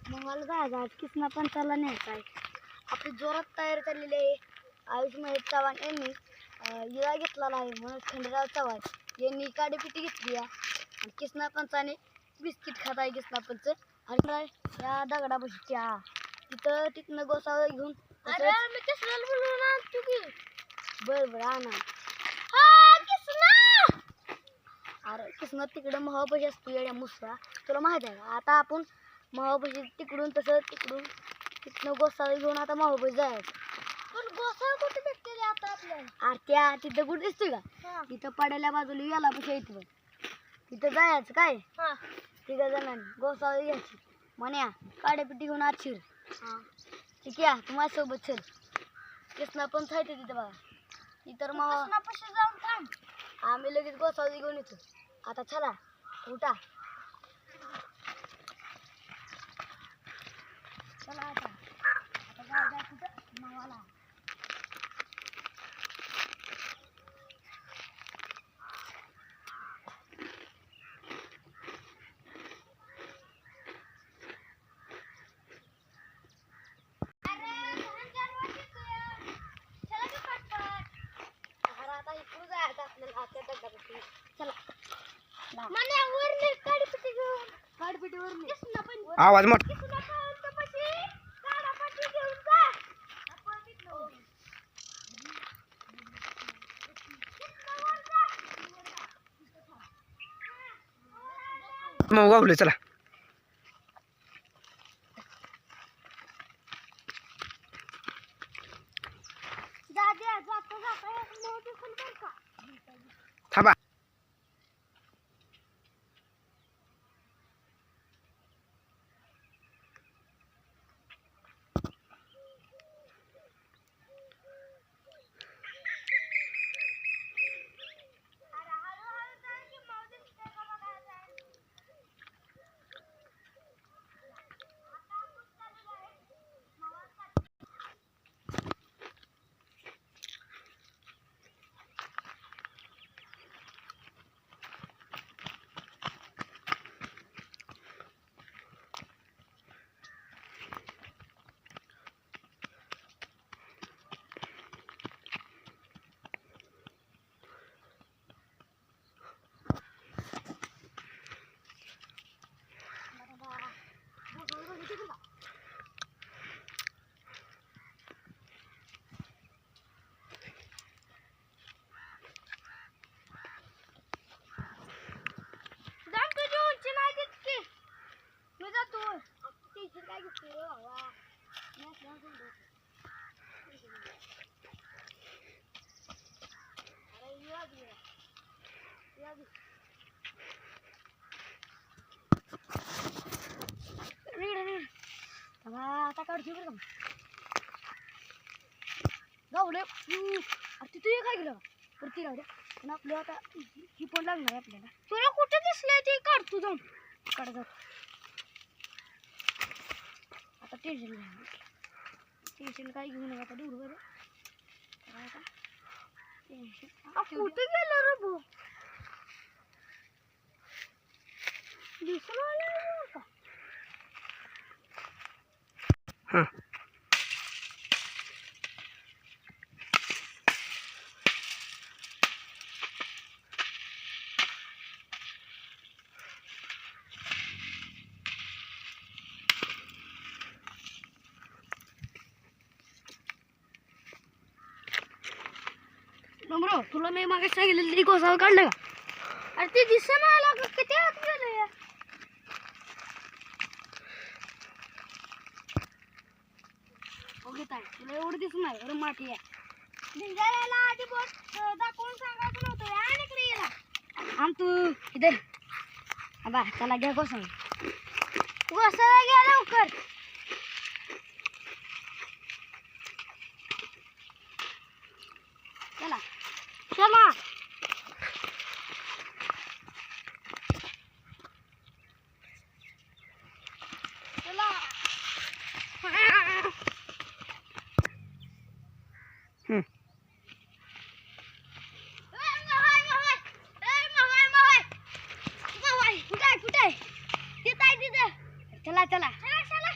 मंगल जायचं आज किसना पंचाला न्यायचा आहे. आपली जोरात तयारी चाललेली आहे. आयुष महेश चव्हाण यांनी इळा घेतलेला आहे म्हणून खंडेराव चव्हाण यांनी काडीपिटी घेतली आहे आणि किसना पंचाने बिस्किट खात आहे. किसना पंच आणि या दगडापाशी चहा तिथनं गोसावं घेऊन बरं आणा. अरे किसना तिकडं महापाशी असतो येड्या मुसळा, तुला माहित आहे का? आता आपण महापाशी तिकडून तिथनं गोसावी घेऊन आता महापाशी जायचं. पण गोसावी कुठे भेटते आता आपल्याला? अरे त्या तिथं कुठे दिसतोय का? तिथं पडायला बाजूला याला पाशी येते तिथं जायचं काय. तिघा जणांनी गोसावी घ्यायची म्हण्या काड्यापिटी घेऊन आत शिर. ठीक आहे तू माझ्यासोबत चल. किसना पण थायते तिथं बघा. इतर मग जाऊन थांब, आम्ही लगेच गोसावी घेऊन येतो. आता चला उठा. चला आता जायचं कुठं मावाला. आता इकडून जायचं आपल्याला त्या दगडापाशी. चला आवाज मोठ. मग गावले चला. थांबा. आता काढतो बरं का गावले. तिथे काय गेलं वरती राहू द्या. पण आपलं आता ही पण लागणार आहे आपल्याला. तुला कुठे दिसलंय ते काढतो जाऊन काढ जात. आता टेन्शन काय घेऊ नका. आता दूर बरं आता टेन्शन कुठे गेलं रे भाऊ. दिसून आलं का? नम्र तुला मी मागे सांगितलं गोसावं काढलं का? अरे ते दिसत नाही आला का? किती आत गेलं या. तुला एवढं दिसत नाही अरे माती आहे. निघायला आधी बोट दाखवून सांगायचं नव्हतं. आणि इकडे गेला आम तू इधर. बा त्याला घ्या गोसावं. गोसावं घ्या लवकर. चला चला. चला कुठे चला चला चला चला.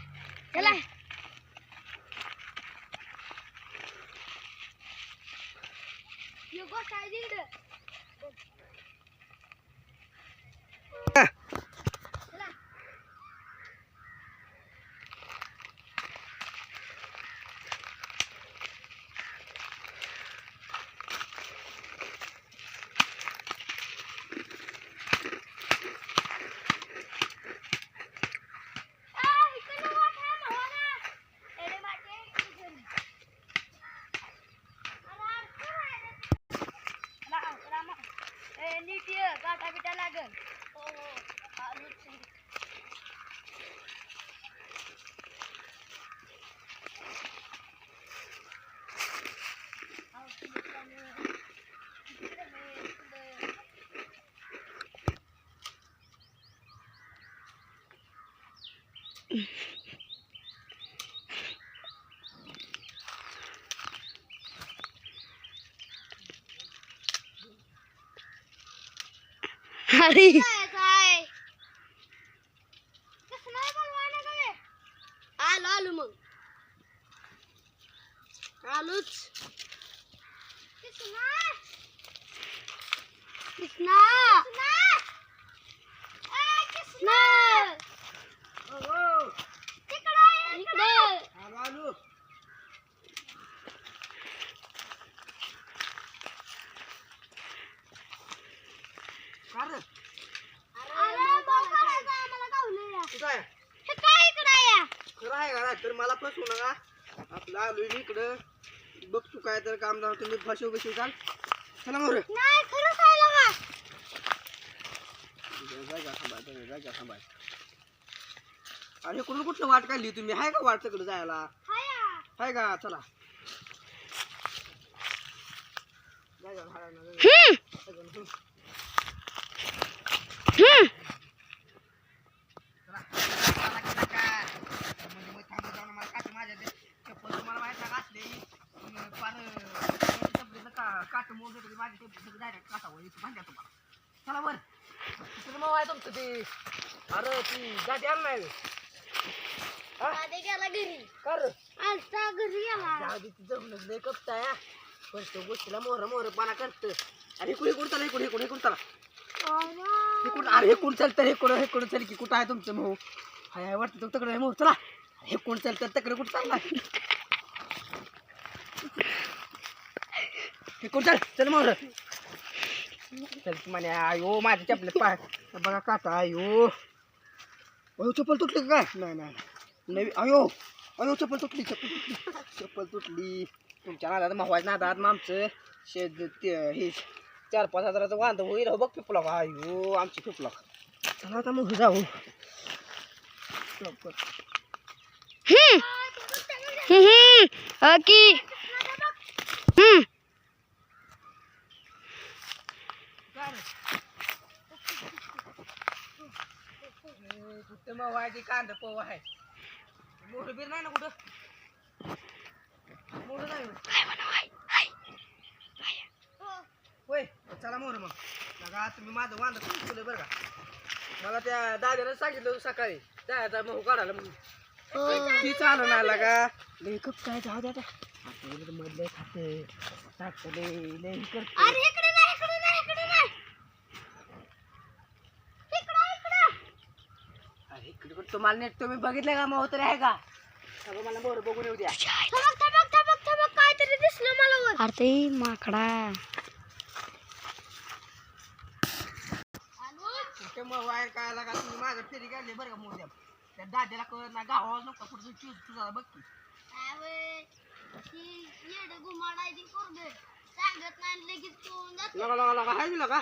चला यो गोष्ट आहे तिकडं. चला नीट ये गाठा बिटा लागल. हो हो आलोच. अरे काय कसं नाही बोलवायला का रे? आलो आलो मग आलोच. कृष्णा कृष्णा कृष्णा इकडे तर मला फसवू नका. आपलं आलोय मी इकडं. बघ तू काय तर काम जाऊ तुम्ही फसव बसू चाल. चला मोर नाही खरंच आहे ना. जागा थांबाय. अरे कुठून कुठलं वाट काढली तुम्ही? हाय का वाट सगळं जायला? हाय का? चला चला वर मग आहे तुमचं ते. अरे ती गाडी आण नाही गेला घरी कर आलता घरी गेला. जमलं लय कपताय पण तो गोष्टीला मोहर पाना करत. अरे इकडून चला इकडून चला अरे हेकून चल तर हेकून चल की. कुठं आहे तुमचं भाऊ? हाय वाटतं तकडे आहे मोह. चला हेकून चल तर तकडे कुठं चालला? हेकून चल मोहर चल म्हणे. आयो माझ्या चपल्यात पाय बघा काटा. आयो अयो चप्पल तुटली काय? नाही नवी. अयो चप्पल तुटली. तुमच्या नादात मावायच्या नादात मग आमचं शेत हे 4-5 हजाराचं वांद होईल. हो बघ पिपला का. अयो आमची पिपला. चला आता मग जाऊ. कुठं मग व्हायची कांदा पोव आहे. मोठं बीर नाही ना कुठं? मोठं नाही होय. चला मोर मग बघा तुम्ही माझं वांदा खूप केलं बरं का. मला त्या दाद्यानं सांगितलं सकाळी जायचा मोह काढायला म्हणून. ती चालू नाही लागा लय कप काय जाऊ द्या मधलं खाते टाकले लय करते. अरे इकडे नाही इकडे नाही इकडे नाही अरे इकडे तुम्हाला नेट तुम्ही बघितलं का मोह तरी आहे का? सगळं मला मोर बघून येऊ द्या. थबक काहीतरी दिसलं मला वर. अरे ते माकडा मग वायर काय लागा तुम्ही माझं फेरी काढली बरं का मोठ्या. त्या दाद्याला कळत ना गावाला नको कुठं चूज तुझा बघ की. लगा हाय दिला का?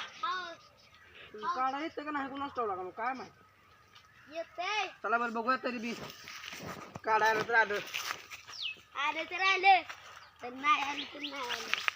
काढा येतं का नाही कोणाच ठेवला का मग काय माहिती. चला बरं बघूया तरी बी काढायला तर आलं. आले तर आले तर नाही आले तर नाही आले.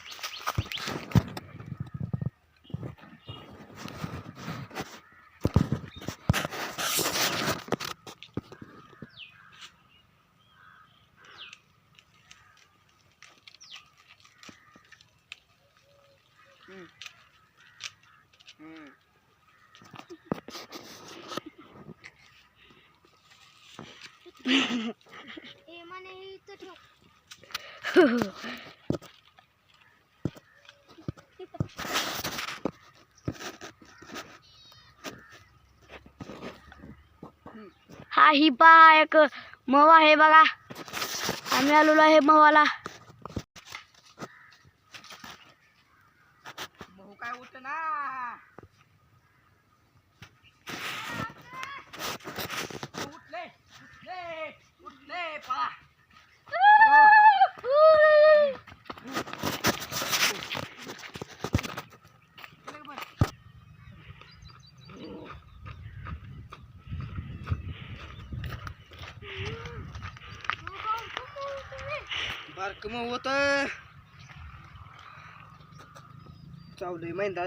हा ही पहा एक मव आहे बघा. आम्ही आलेलो आहे मवाला. महू काय उठ ना. उठले उठले उठले पा. बारक मग होत चावलंय मैंदा.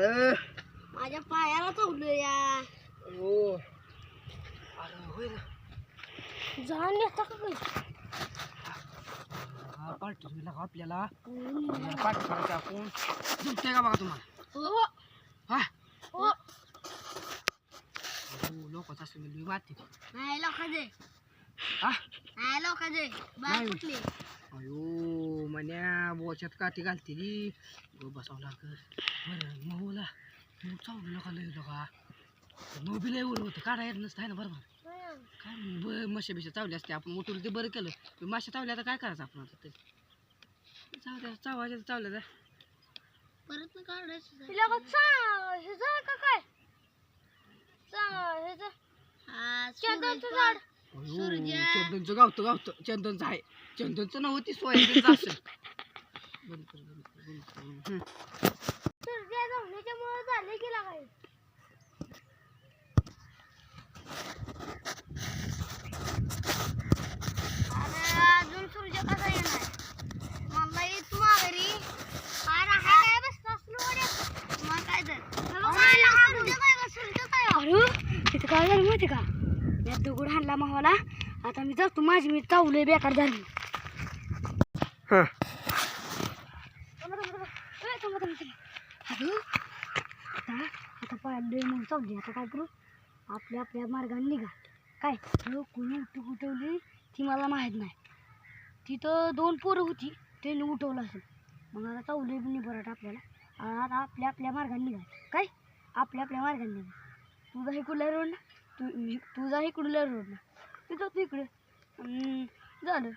माझ्या पायाला चावलं या. हो अरे होय ना. जाण येता का काही? पार्टी आपल्याला पार्टी करायची आपण. जमते का बघा तुम्हाला? हो हा हो. लोकच असले म्हणजे माती. नाही लोकांचे हा नाही लोकांचे बाहेर नाही. कुठले अयो मन्या बोच्यात काठी घालते गो बसावं लागल. बरं महूला मग चावलं का लय का मग बी लय वर होतं काढा येत नसतं आहे ना बरोबर. काय मशा बिशा चावले असते आपण उठवलं ते बरं केलं. माशा चावल्या आता काय करायचं आपण आता ते चावल्या चावायच्या चावल्या परत काढायचं. तिला का ह्याचं का काय ह्याचं चंदनचं झाड. चंदनचं गावतं चंदनचं आहे. चंदनचं नव्हती सोयाबीनचं असेल. बंद कर बंद कर बंद कर. सूर्या जाऊन झाले की लागाय. अरे अजून सूर्य कसा येणार? मला येत माघारी. अरे हा काय बसतास लोड्यात? मग काय तर अरे तिथं काय झालं माहिती का? मी दगड हाणला मावाला. आता मी जातो माझी मी चावलंय बेकार झाली. हां अरे आता पाहिलं मग चावली. आता काय करू? आपल्या मार्गाने निघा. काय कोणी उठवली ती मला माहीत नाही. तिथं 2 पोरं होती त्यांनी उठवलं असेल. मग आता चावलंय पण बरं आपल्याला. आता आपल्या मार्गाने निघा. काय आपल्या मार्गाने निघा. तुझा इकडल्या रोड ना तुझा इकडल्या रोड ना. तू जातो इकडे झालं.